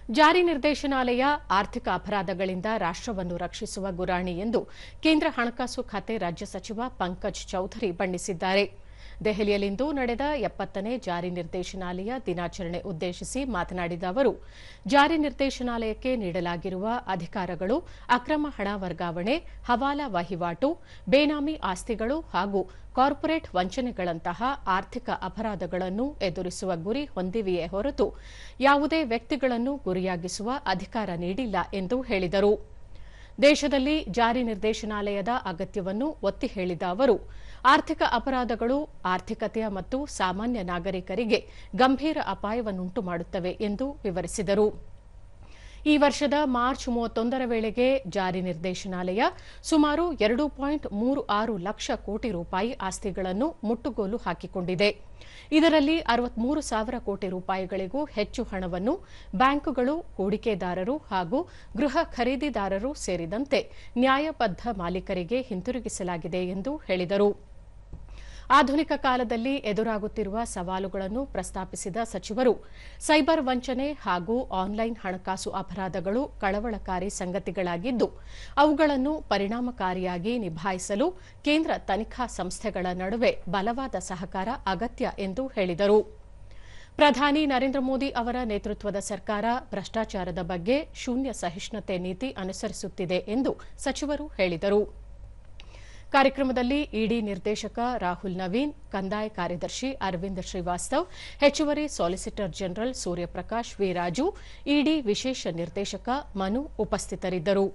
ಜಾರಿ ನಿರ್ದೇಶನಾಲಯ ಆರ್ಥಿಕ ಅಪರಾಧಗಳಿಂದ ರಾಷ್ಟವನ್ನು ರಕ್ಷಿಸುವ ಗುರಾಣಿ ಎಂದು ಕೇಂದ್ರ ಹಣಕಾಸು ಖಾತೆ ರಾಜ್ಯ ಸಚಿವ ಪಂಕಜ್ ಚೌಧರಿ ಬಣ್ಣಿಸಿದ್ದಾರೆ. ದೆಹಲಿಯಲ್ಲಿಂದು ನಡೆದ 70ನೇ ಜಾರಿ ನಿರ್ದೇಶನಾಲಯ ದಿನಾಚರಣೆ ಉದ್ದೇಶಿಸಿ ಮಾತನಾಡಿದ ಅವರು, ಜಾರಿ ನಿರ್ದೇಶನಾಲಯಕ್ಕೆ ನೀಡಲಾಗಿರುವ ಅಧಿಕಾರಗಳು ಅಕ್ರಮ ಹಣ ವರ್ಗಾವಣೆ, ಹವಾಲಾ ವಹಿವಾಟು, ಬೇನಾಮಿ ಆಸ್ತಿಗಳು ಹಾಗೂ ಕಾರ್ಪೊರೇಟ್ ವಂಚನೆಗಳಂತಹ ಆರ್ಥಿಕ ಅಪರಾಧಗಳನ್ನು ಎದುರಿಸುವ ಗುರಿ ಹೊಂದಿವೆಯೇ ಹೊರತು ಯಾವುದೇ ವ್ಯಕ್ತಿಗಳನ್ನು ಗುರಿಯಾಗಿಸುವ ಅಧಿಕಾರ ನೀಡಿಲ್ಲ ಎಂದು ಹೇಳಿದರು. ದೇಶದಲ್ಲಿ ಜಾರಿ ನಿರ್ದೇಶನಾಲಯದ ಅಗತ್ಯವನ್ನು ಒತ್ತಿ ಹೇಳಿದ ಅವರು, ಆರ್ಥಿಕ ಅಪರಾಧಗಳು ಆರ್ಥಿಕತೆಯ ಮತ್ತು ಸಾಮಾನ್ಯ ನಾಗರಿಕರಿಗೆ ಗಂಭೀರ ಅಪಾಯವನ್ನುಂಟು ಮಾಡುತ್ತವೆ ಎಂದು ವಿವರಿಸಿದರು. ಈ ವರ್ಷದ ಮಾರ್ಚ್ 31ರ ವೇಳೆಗೆ ಜಾರಿ ನಿರ್ದೇಶನಾಲಯ ಸುಮಾರು 2.36 ಲಕ್ಷ ಕೋಟಿ ರೂಪಾಯಿ ಆಸ್ತಿಗಳನ್ನು ಮುಟ್ಟುಗೋಲು ಹಾಕಿಕೊಂಡಿದೆ. ಇದರಲ್ಲಿ 63 ಸಾವಿರ ಕೋಟಿ ರೂಪಾಯಿಗಳಿಗೂ ಹೆಚ್ಚು ಹಣವನ್ನು ಬ್ಯಾಂಕುಗಳು, ಹೂಡಿಕೆದಾರರು ಹಾಗೂ ಗೃಹ ಖರೀದಿದಾರರು ಸೇರಿದಂತೆ ನ್ಯಾಯಬದ್ಧ ಮಾಲೀಕರಿಗೆ ಹಿಂತಿರುಗಿಸಲಾಗಿದೆ ಎಂದು ಹೇಳಿದರು. ಆಧುನಿಕ ಕಾಲದಲ್ಲಿ ಎದುರಾಗುತ್ತಿರುವ ಸವಾಲುಗಳನ್ನು ಪ್ರಸ್ತಾಪಿಸಿದ ಸಚಿವರು, ಸೈಬರ್ ವಂಚನೆ ಹಾಗೂ ಆನ್ಲೈನ್ ಹಣಕಾಸು ಅಪರಾಧಗಳು ಕಳವಳಕಾರಿ ಸಂಗತಿಗಳಾಗಿದ್ದು, ಅವುಗಳನ್ನು ಪರಿಣಾಮಕಾರಿಯಾಗಿ ನಿಭಾಯಿಸಲು ಕೇಂದ್ರ ತನಿಖಾ ಸಂಸ್ಥೆಗಳ ನಡುವೆ ಬಲವಾದ ಸಹಕಾರ ಅಗತ್ಯ ಎಂದು ಹೇಳಿದರು. ಪ್ರಧಾನಿ ನರೇಂದ್ರ ಮೋದಿ ಅವರ ನೇತೃತ್ವದ ಸರ್ಕಾರ ಭ್ರಷ್ಟಾಚಾರದ ಬಗ್ಗೆ ಶೂನ್ಯ ಸಹಿಷ್ಣುತೆ ನೀತಿ ಅನುಸರಿಸುತ್ತಿದೆ ಎಂದು ಸಚಿವರು ಹೇಳಿದರು. ಕಾರ್ಯಕ್ರಮದಲ್ಲಿ ಇಡಿ ನಿರ್ದೇಶಕ ರಾಹುಲ್ ನವೀನ್, ಕಂದಾಯ ಕಾರ್ಯದರ್ಶಿ ಅರವಿಂದ್ ಶ್ರೀವಾಸ್ತವ್, ಹೆಚ್ಚುವರಿ solicitor general Suryaprakash V Raju, ED ವಿಶೇಷ ನಿರ್ದೇಶಕ ಮನು ಉಪಸ್ಥಿತರಿದ್ದರು.